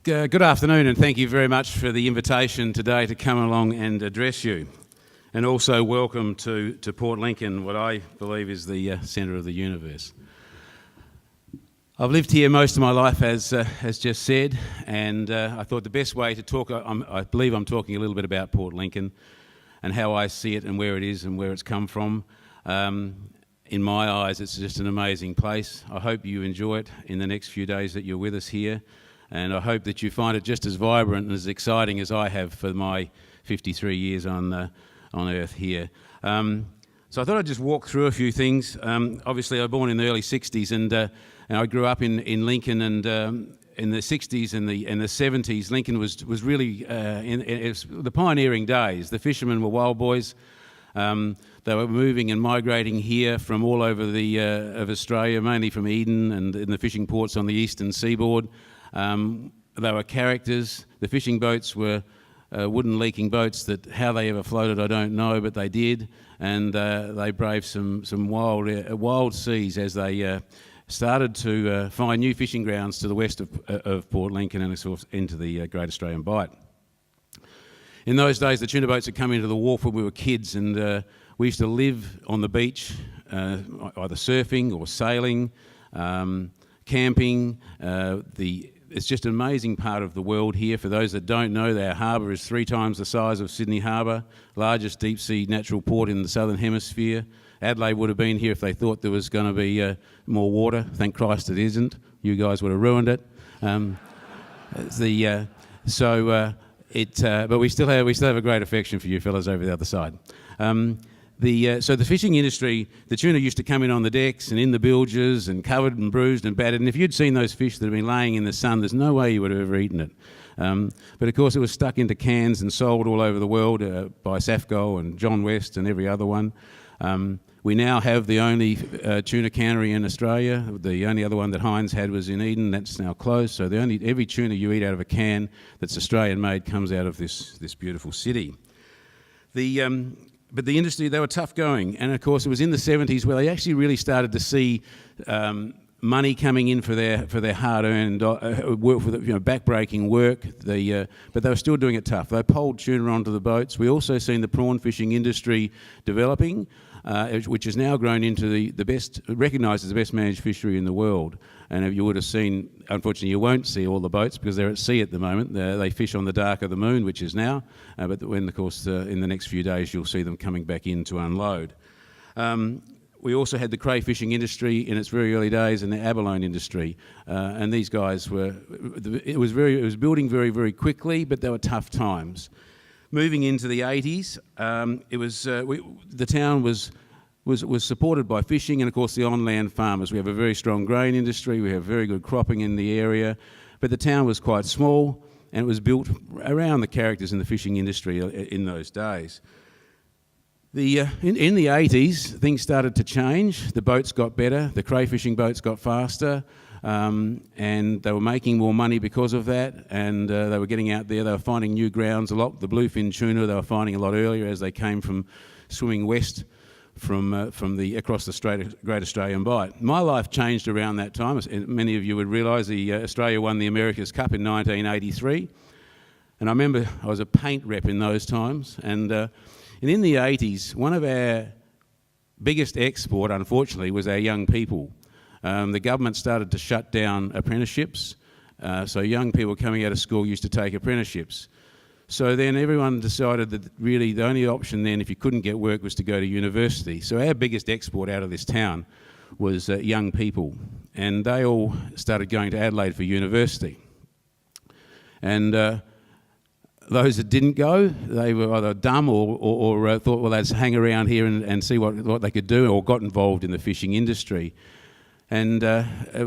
Good afternoon, and thank you very much for the invitation today to come along and address you. And also welcome to Port Lincoln, what I believe is the centre of the universe. I've lived here most of my life, as just said, and I thought the best way to talk, I believe I'm talking a little bit about Port Lincoln and how I see it and where it is and where it's come from. In my eyes, it's just an amazing place. I hope you enjoy it in the next few days that you're with us here. And I hope that you find it just as vibrant and as exciting as I have for my 53 years on Earth here. So I thought I'd just walk through a few things. Obviously, I was born in the early 60s, and I grew up in Lincoln. And in the 60s and the 70s, Lincoln was really it was the pioneering days. The fishermen were wild boys. They were moving and migrating here from all over of Australia, mainly from Eden and in the fishing ports on the eastern seaboard. They were characters. The fishing boats were wooden leaking boats that how they ever floated I don't know, but they did, and they braved some wild seas as they started to find new fishing grounds to the west of Port Lincoln and of course into the Great Australian Bight. In those days, the tuna boats had come into the wharf when we were kids, and we used to live on the beach, either surfing or sailing, camping. It's just an amazing part of the world here. For those that don't know, our harbour is 3 times the size of Sydney Harbour, largest deep-sea natural port in the southern hemisphere. Adelaide would have been here if they thought there was going to be more water. Thank Christ it isn't. You guys would have ruined it. But we still have a great affection for you fellas over the other side. So the fishing industry, the tuna used to come in on the decks and in the bilges and covered and bruised and battered. And if you'd seen those fish that have been laying in the sun, there's no way you would have ever eaten it. But of course it was stuck into cans and sold all over the world by Safco and John West and every other one. We now have the only tuna cannery in Australia. The only other one that Heinz had was in Eden. That's now closed. So every tuna you eat out of a can that's Australian made comes out of this beautiful city. But the industry, they were tough going. And of course, it was in the 70s where they actually really started to see money coming in for their hard-earned work, for back-breaking work. But they were still doing it tough. They poled tuna onto the boats. We also seen the prawn fishing industry developing, which has now grown into the best, recognised as the best managed fishery in the world. And if you would have seen, unfortunately you won't see all the boats because they're at sea at the moment. They fish on the dark of the moon, which is now, but when, of course, in the next few days you'll see them coming back in to unload. We also had the crayfishing industry in its very early days and the abalone industry. And these guys it was building very, very quickly, but they were tough times. Moving into the 80s, the town was supported by fishing and, of course, the on-land farmers. We have a very strong grain industry. We have very good cropping in the area. But the town was quite small, and it was built around the characters in the fishing industry in those days. In the 80s, things started to change. The boats got better. The crayfishing boats got faster. And they were making more money because of that, and they were getting out there. They were finding new grounds a lot. The bluefin tuna they were finding a lot earlier as they came from swimming west across the Great Australian Bight. My life changed around that time. As many of you would realise, Australia won the America's Cup in 1983, and I remember I was a paint rep in those times. And in the 80s, one of our biggest export, unfortunately, was our young people. The government started to shut down apprenticeships, so young people coming out of school used to take apprenticeships. So then everyone decided that really the only option then, if you couldn't get work, was to go to university. So our biggest export out of this town was young people, and they all started going to Adelaide for university. And those that didn't go, they were either dumb or thought, well, let's hang around here and see what they could do, or got involved in the fishing industry. And they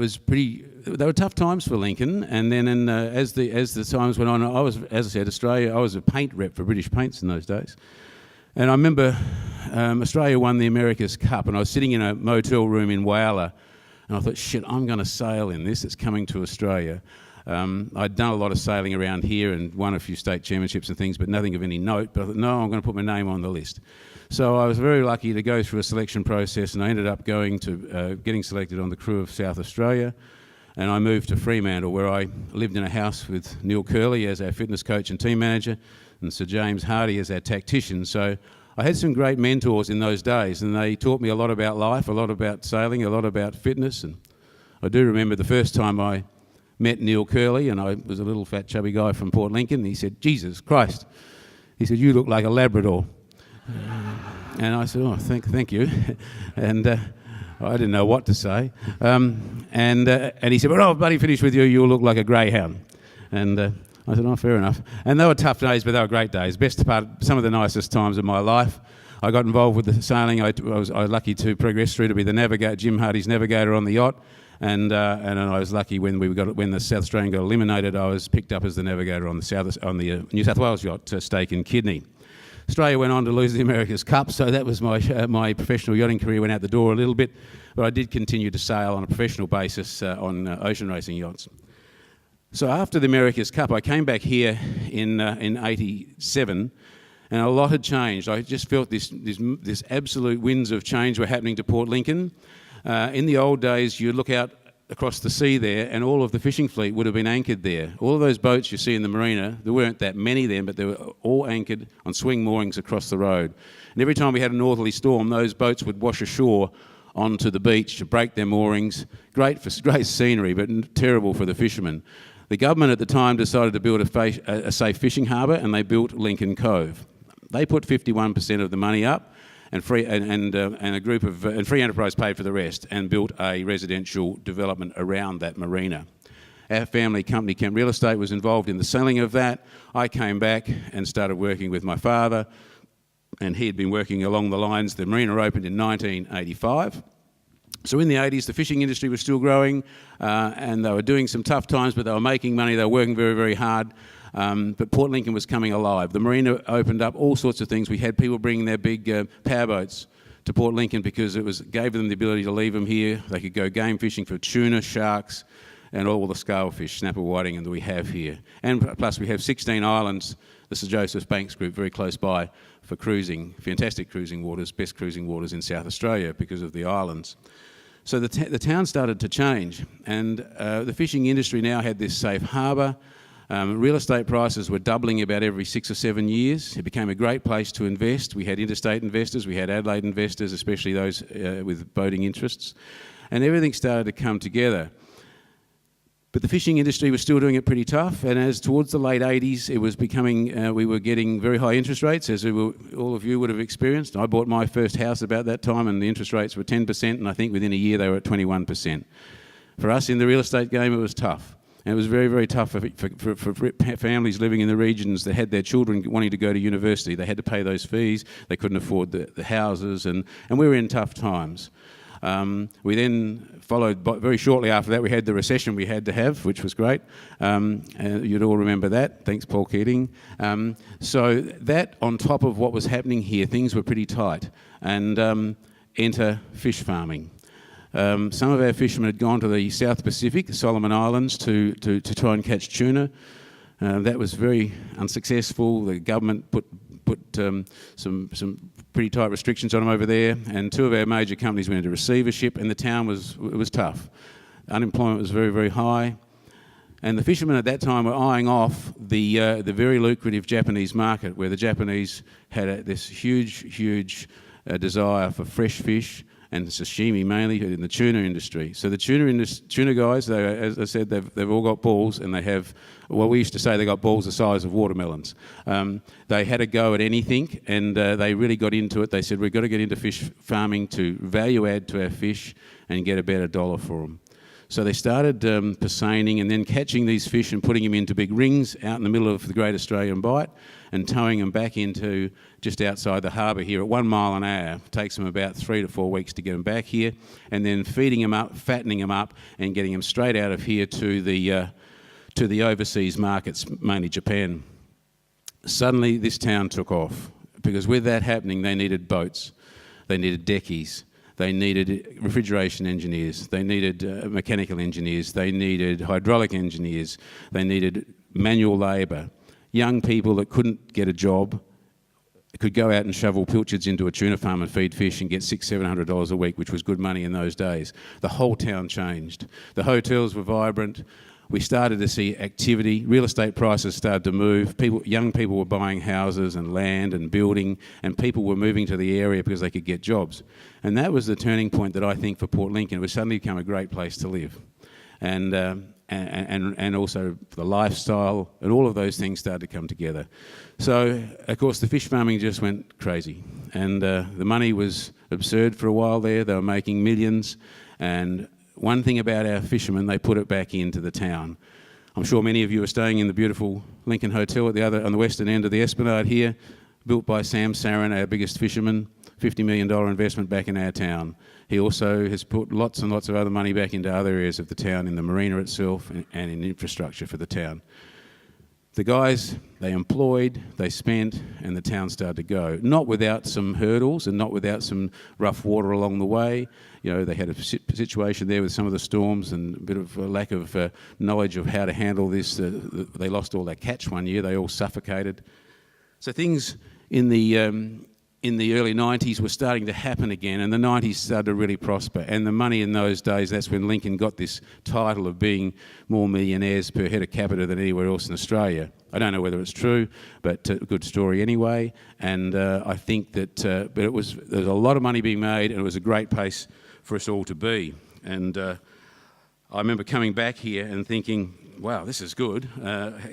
were tough times for Lincoln. And then as the times went on, I was, as I said, Australia, I was a paint rep for British Paints in those days. And I remember Australia won the America's Cup, and I was sitting in a motel room in Whyalla, and I thought, shit, I'm going to sail in this. It's coming to Australia. I'd done a lot of sailing around here and won a few state championships and things, but nothing of any note. But I thought, no, I'm going to put my name on the list. So I was very lucky to go through a selection process, and I ended up going to getting selected on the crew of South Australia. and I moved to Fremantle, where I lived in a house with Neil Curley as our fitness coach and team manager, and Sir James Hardy as our tactician. So I had some great mentors in those days, and they taught me a lot about life, a lot about sailing, a lot about fitness. And I do remember the first time I met Neil Curley, and I was a little fat chubby guy from Port Lincoln, and he said, "Jesus Christ," he said, "you look like a Labrador." And I said, "Oh, thank you." And I didn't know what to say. And he said, "Well, I've bloody finished with you, you'll look like a greyhound." And I said, "Oh, fair enough." And they were tough days, but they were great days. Best part, some of the nicest times of my life. I got involved with the sailing. I was lucky to progress through to be the navigator, Jim Hardy's navigator on the yacht. And I was lucky when the South Australian got eliminated, I was picked up as the navigator on the New South Wales yacht, Stake in Kidney. Australia went on to lose the America's Cup, so that was my professional yachting career went out the door a little bit, but I did continue to sail on a professional basis on ocean racing yachts. So after the America's Cup, I came back here in '87, and a lot had changed. I just felt this absolute winds of change were happening to Port Lincoln. In the old days, you look out across the sea there, and all of the fishing fleet would have been anchored there. All of those boats you see in the marina, there weren't that many then, but they were all anchored on swing moorings across the road. And every time we had a northerly storm, those boats would wash ashore onto the beach to break their moorings. Great scenery, but terrible for the fishermen. The government at the time decided to build a safe fishing harbour, and they built Lincoln Cove. They put 51% of the money up, and Free Enterprise paid for the rest and built a residential development around that marina. Our family company, Kemp Real Estate, was involved in the selling of that. I came back and started working with my father, and he had been working along the lines. The marina opened in 1985. So in the 80s, the fishing industry was still growing, and they were doing some tough times, but they were making money. They were working very, very hard. But Port Lincoln was coming alive. The marina opened up all sorts of things. We had people bringing their big powerboats to Port Lincoln because it gave them the ability to leave them here. They could go game fishing for tuna, sharks, and all the scalefish, snapper whiting, that we have here. And plus we have 16 islands, the Sir Joseph Banks Group, very close by for cruising, fantastic cruising waters, best cruising waters in South Australia because of the islands. So the town started to change, and the fishing industry now had this safe harbour. Real estate prices were doubling about every 6 or 7 years. It became a great place to invest. We had interstate investors, we had Adelaide investors, especially those with boating interests, and everything started to come together. But the fishing industry was still doing it pretty tough, and as towards the late 80s, it was becoming, we were getting very high interest rates, as all of you would have experienced. I bought my first house about that time, and the interest rates were 10%, and I think within a year they were at 21%. For us in the real estate game, it was tough. And it was very, very tough for families living in the regions that had their children wanting to go to university. They had to pay those fees. They couldn't afford the houses, and we were in tough times. We then followed, very shortly after that, we had the recession we had to have, which was great. You'd all remember that. Thanks, Paul Keating. So that, on top of what was happening here, things were pretty tight. And enter fish farming. Some of our fishermen had gone to the South Pacific, the Solomon Islands, to try and catch tuna. That was very unsuccessful. The government put some pretty tight restrictions on them over there, and two of our major companies went into receivership, and the town was tough. Unemployment was very, very high, and the fishermen at that time were eyeing off the very lucrative Japanese market, where the Japanese had this huge desire for fresh fish, and sashimi mainly in the tuna industry. So the tuna guys, as I said, they've all got balls, and they have, well, we used to say they got balls the size of watermelons. They had a go at anything, and they really got into it. They said, we've got to get into fish farming to value add to our fish and get a better dollar for them. So they started perseining and then catching these fish and putting them into big rings out in the middle of the Great Australian Bight and towing them back into just outside the harbour here at 1 mile an hour. It takes them about 3 to 4 weeks to get them back here, and then feeding them up, fattening them up, and getting them straight out of here to the overseas markets, mainly Japan. Suddenly this town took off, because with that happening they needed boats, they needed deckies, they needed refrigeration engineers, they needed mechanical engineers, they needed hydraulic engineers, they needed manual labour, young people that couldn't get a job could go out and shovel pilchards into a tuna farm and feed fish and get $600-700 a week, which was good money in those days. The whole town changed. The hotels were vibrant. We started to see activity. Real estate prices started to move. Young people were buying houses and land and building, and people were moving to the area because they could get jobs. And that was the turning point that I think for Port Lincoln. It would suddenly become a great place to live. And also the lifestyle and all of those things started to come together. So, of course, the fish farming just went crazy. And the money was absurd for a while there. They were making millions. And one thing about our fishermen, they put it back into the town. I'm sure many of you are staying in the beautiful Lincoln Hotel on the western end of the Esplanade here, built by Sam Sarin, our biggest fisherman, $50 million investment back in our town. He also has put lots and lots of other money back into other areas of the town, in the marina itself and in infrastructure for the town. The guys, they employed, they spent, and the town started to go. Not without some hurdles and not without some rough water along the way. You know, they had a situation there with some of the storms and a bit of a lack of knowledge of how to handle this. They lost all their catch one year. They all suffocated. So things in the early 90s were starting to happen again, and the 90s started to really prosper. And the money in those days, that's when Lincoln got this title of being more millionaires per head of capita than anywhere else in Australia. I don't know whether it's true, but a good story anyway. And I think that but there was a lot of money being made, and it was a great place for us all to be. And I remember coming back here and thinking, wow, this is good,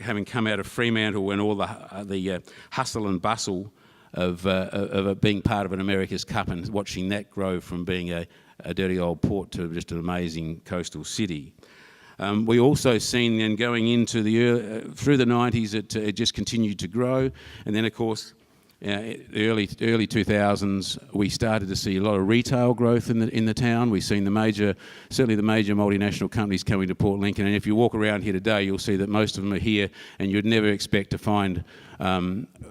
having come out of Fremantle and all the hustle and bustle of being part of an America's Cup and watching that grow from being a dirty old port to just an amazing coastal city. We also seen then going into through the 90s, it just continued to grow, and then of course, early 2000s, we started to see a lot of retail growth in the town. We've seen certainly the major multinational companies coming to Port Lincoln, and if you walk around here today, you'll see that most of them are here, and you'd never expect to find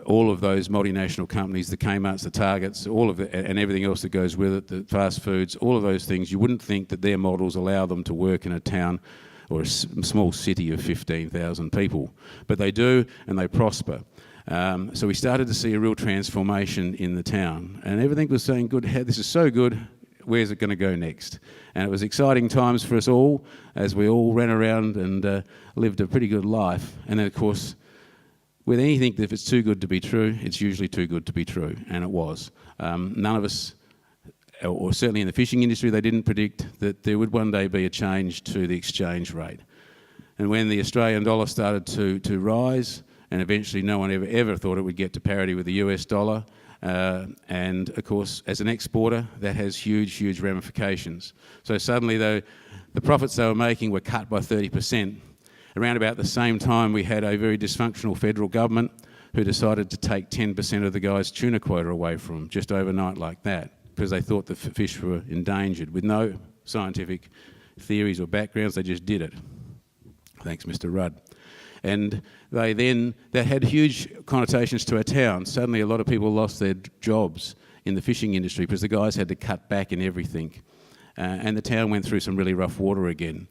all of those multinational companies, the Kmarts, the Targets, all of it, and everything else that goes with it, the fast foods, all of those things. You wouldn't think that their models allow them to work in a town or a small city of 15,000 people, but they do, and they prosper. So we started to see a real transformation in the town, and everything was saying, good, this is so good, where's it going to go next? And it was exciting times for us all as we all ran around and lived a pretty good life. And then, of course, with anything, if it's too good to be true, it's usually too good to be true, and it was. None of us, or certainly in the fishing industry, they didn't predict that there would one day be a change to the exchange rate. And when the Australian dollar started to rise, and eventually no one ever thought it would get to parity with the US dollar. And of course, as an exporter, that has huge ramifications. So suddenly, though, the profits they were making were cut by 30%. Around about the same time, we had a very dysfunctional federal government who decided to take 10% of the guys' tuna quota away from them, just overnight like that, because they thought the fish were endangered. With no scientific theories or backgrounds, they just did it. Thanks, Mr. Rudd. And that had huge connotations to our town. Suddenly a lot of people lost their jobs in the fishing industry because the guys had to cut back in everything. And the town went through some really rough water again.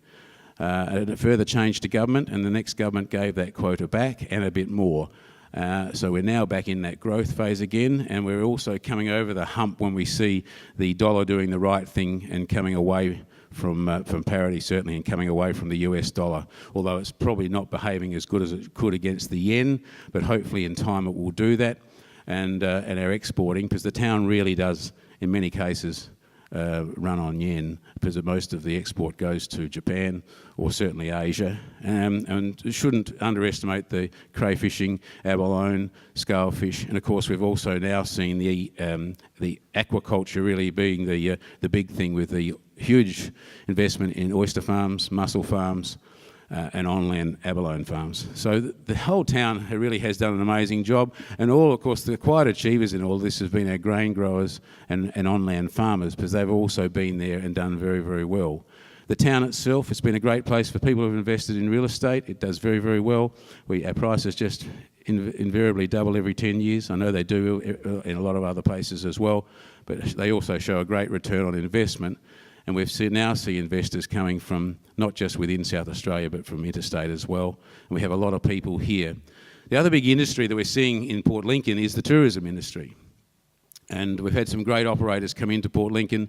And a further change to government, and the next government gave that quota back and a bit more. So we're now back in that growth phase again, and we're also coming over the hump when we see the dollar doing the right thing and coming away from parity, certainly, and coming away from the US dollar, although it's probably not behaving as good as it could against the yen, but hopefully in time it will do that, and our exporting, because the town really does, in many cases, run on yen, because most of the export goes to Japan or certainly Asia, and shouldn't underestimate the crayfishing, abalone, scalefish, and of course we've also now seen the aquaculture really being the big thing, with the huge investment in oyster farms, mussel farms, and on-land abalone farms. So the whole town really has done an amazing job, and all, of course, the quiet achievers in all this has been our grain growers and on-land farmers, because they've also been there and done very well. The town itself, it's been a great place for people who have invested in real estate. It does very well. Our prices just invariably double every 10 years. I know they do in a lot of other places as well, but they also show a great return on investment. And now see investors coming from not just within South Australia, but from interstate as well. And we have a lot of people here The other big industry that we're seeing in Port Lincoln is the tourism industry. And we've had some great operators come into Port Lincoln.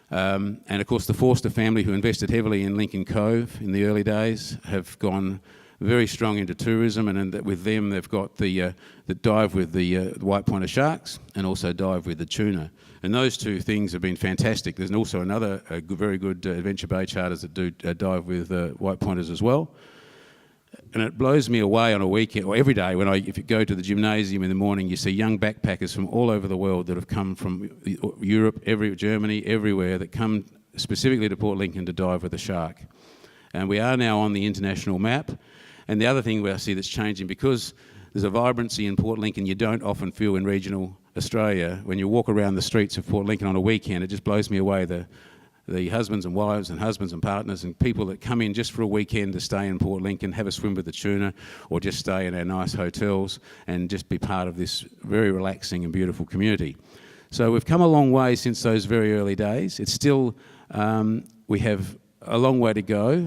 And of course the Forster family, who invested heavily in Lincoln Cove in the early days, have gone very strong into tourism, and with them they've got the dive with the white pointer sharks and also dive with the tuna. And those two things have been fantastic. There's also another very good Adventure Bay charters that do dive with white pointers as well. And it blows me away on a weekend, or every day, if you go to the gymnasium in the morning, you see young backpackers from all over the world that have come from Europe, Germany, everywhere, that come specifically to Port Lincoln to dive with a shark. And we are now on the international map. And the other thing I see that's changing, because there's a vibrancy in Port Lincoln you don't often feel in regional Australia. When you walk around the streets of Port Lincoln on a weekend, it just blows me away, the husbands and wives and husbands and partners and people that come in just for a weekend to stay in Port Lincoln, have a swim with the tuna, or just stay in our nice hotels and just be part of this very relaxing and beautiful community. So we've come a long way since those very early days. It's still, we have a long way to go,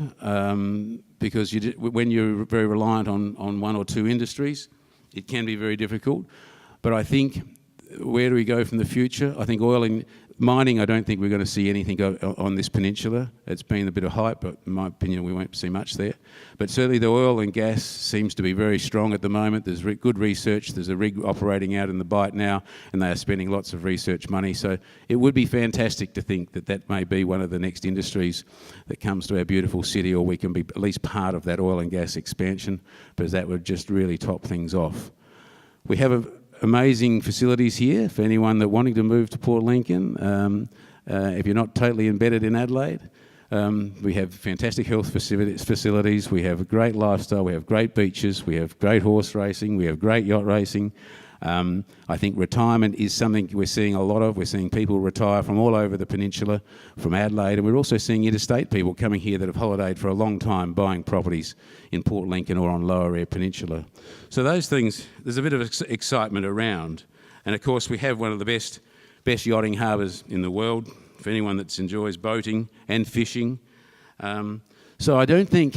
because when you're very reliant on one or two industries, it can be very difficult. But I think, where do we go from the future? I think mining, I don't think we're going to see anything on this peninsula. It's been a bit of hype, but in my opinion, we won't see much there. But certainly the oil and gas seems to be very strong at the moment. There's good research. There's a rig operating out in the Bight now, and they are spending lots of research money. So it would be fantastic to think that may be one of the next industries that comes to our beautiful city, or we can be at least part of that oil and gas expansion, because that would just really top things off. We have amazing facilities here for anyone that wanting to move to Port Lincoln. If you're not totally embedded in Adelaide, we have fantastic health facilities, we have a great lifestyle, we have great beaches, we have great horse racing, we have great yacht racing. I think retirement is something we're seeing a lot of. We're seeing people retire from all over the peninsula, from Adelaide, and we're also seeing interstate people coming here that have holidayed for a long time, buying properties in Port Lincoln or on Lower Eyre Peninsula. So those things, there's a bit of excitement around. And of course we have one of the best yachting harbours in the world for anyone that enjoys boating and fishing. So I don't think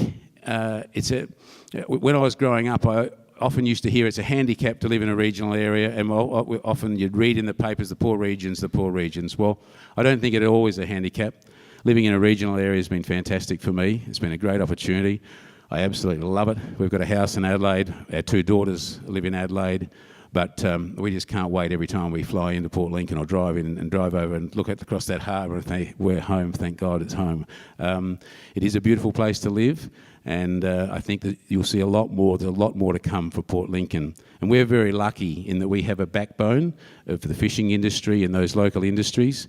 when I was growing up, I often used to hear it's a handicap to live in a regional area, and often you'd read in the papers, the poor regions. Well, I don't think it's always a handicap. Living in a regional area has been fantastic for me. It's been a great opportunity. I absolutely love it. We've got a house in Adelaide. Our two daughters live in Adelaide, but we just can't wait every time we fly into Port Lincoln or drive in and drive over and look across that harbour and think, we're home, thank God it's home. It is a beautiful place to live. And I think that you'll see there's a lot more to come for Port Lincoln. And we're very lucky in that we have a backbone of the fishing industry and those local industries.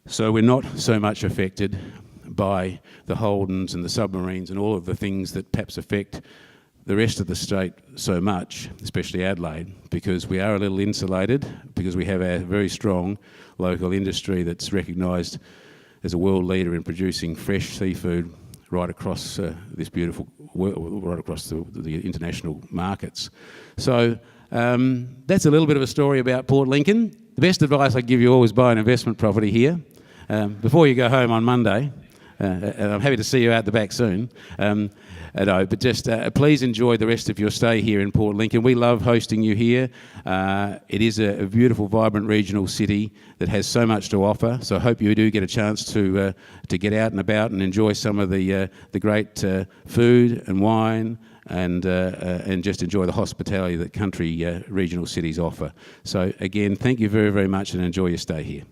So we're not so much affected by the Holdens and the submarines and all of the things that perhaps affect the rest of the state so much, especially Adelaide, because we are a little insulated, because we have a very strong local industry that's recognised as a world leader in producing fresh seafood right across this beautiful world, right across the international markets. So that's a little bit of a story about Port Lincoln. The best advice I give you always buy an investment property here before you go home on Monday. And I'm happy to see you out the back soon. But just please enjoy the rest of your stay here in Port Lincoln. We love hosting you here. It is a beautiful, vibrant regional city that has so much to offer. So I hope you do get a chance to get out and about and enjoy some of the great food and wine, and just enjoy the hospitality that country regional cities offer. So again, thank you very, very much, and enjoy your stay here.